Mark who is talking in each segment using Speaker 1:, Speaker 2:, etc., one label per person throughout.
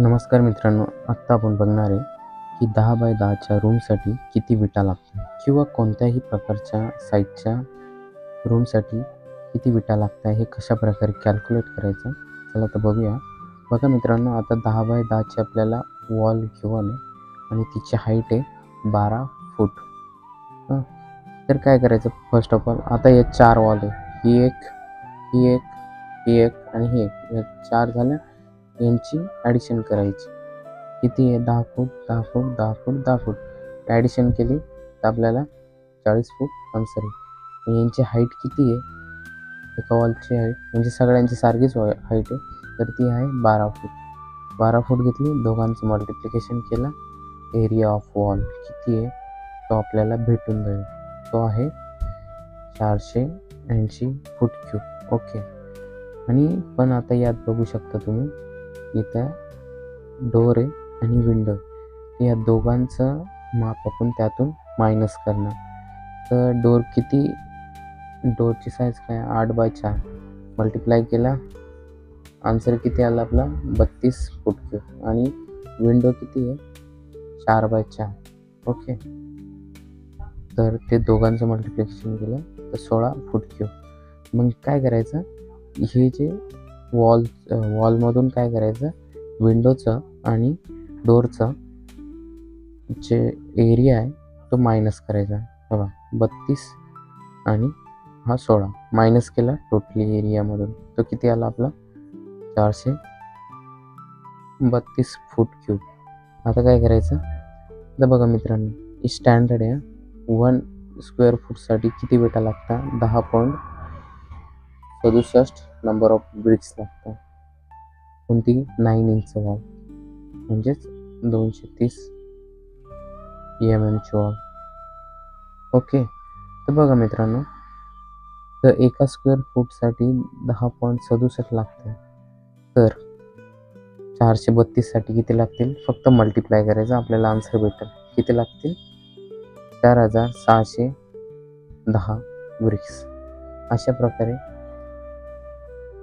Speaker 1: नमस्कार मित्रांनो, आत्ता आपण बघणार आहे की 10 बाय 10च्या रूमसाठी किती विटा लागतात किंवा कोणत्याही प्रकारच्या साईजच्या रूमसाठी किती विटा लागतात हे कशाप्रकारे कॅल्क्युलेट करायचं. चला तर बघूया. बघा मित्रांनो, आता 10 बाय 10ची आपल्याला वॉल गिवन आहे आणि तिची हाईट आहे 12 फूट. तर काय करायचं, फर्स्ट ऑफ ऑल आता या 4 वॉल आहे, ही एक, ही एक, ही एक आणि ही एक, या 4 झाल्या. यांची ॲडिशन करायची. किती आहे? 10 फूट, 10 फूट, 10 फूट, 10 फूट. ॲडिशन केली तर आपल्याला 40 फूट आन्सर येईल. यांची हाईट किती आहे? एका वॉलची हाईट म्हणजे सगळ्यांची सारखीच हाईट आहे, तर ती आहे 12 फूट. 12 फूट घेतली, दोघांचं मल्टिप्लिकेशन केलं, एरिया ऑफ वॉल किती आहे तो आपल्याला भेटून जाईल. तो आहे 480 फूट क्यूब. ओके. आणि पण आता यात बघू शकता तुम्ही, इथं डोर आहे आणि विंडो, या दोघांचं माप आपण त्यातून मायनस करणार. तर डोर किती, डोरची साईज काय, 8 बाय 4 मल्टिप्लाय केला, आन्सर किती आला आपला 32 फूट क्यूब. आणि विंडो किती आहे, 4 बाय 4. ओके. तर ते दोघांचं मल्टिप्लिकेशन केलं तर 16 फूट क्यूब. मग काय करायचं, हे जे वॉलमधून काय करायचं, विंडोचं आणि डोरचं जे एरिया आहे तो मायनस करायचा. बघा, 32 आणि हा 16 मायनस केला टोटली एरियामधून, तो किती आला आपला 432 फूट क्यूब. आता काय करायचं, तर बघा मित्रांनो, ही स्टँडर्ड आहे. 1 स्क्वेअर फूटसाठी किती विटा लागतात, 10.67 नंबर ऑफ ब्रिक्स लागतात. कोणती, 9 इंच वॉल म्हणजेच 230 mm वॉल. ओके. तर बघा मित्रांनो, तर एका स्क्वेअर फूटसाठी 10.67 लागतं. तर 432 साठी किती लागतील, फक्त मल्टिप्लाय करायचं, आपल्याला आन्सर भेटेल. किती लागतील, 4610 ब्रिक्स. अशा प्रकारे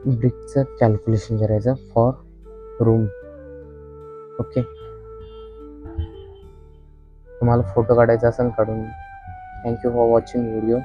Speaker 1: ब्रिकचं कॅल्क्युलेशन करायचं फॉर रूम. ओके. तुम्हाला फोटो काढायचा असेल काढून. Thank you for watching video.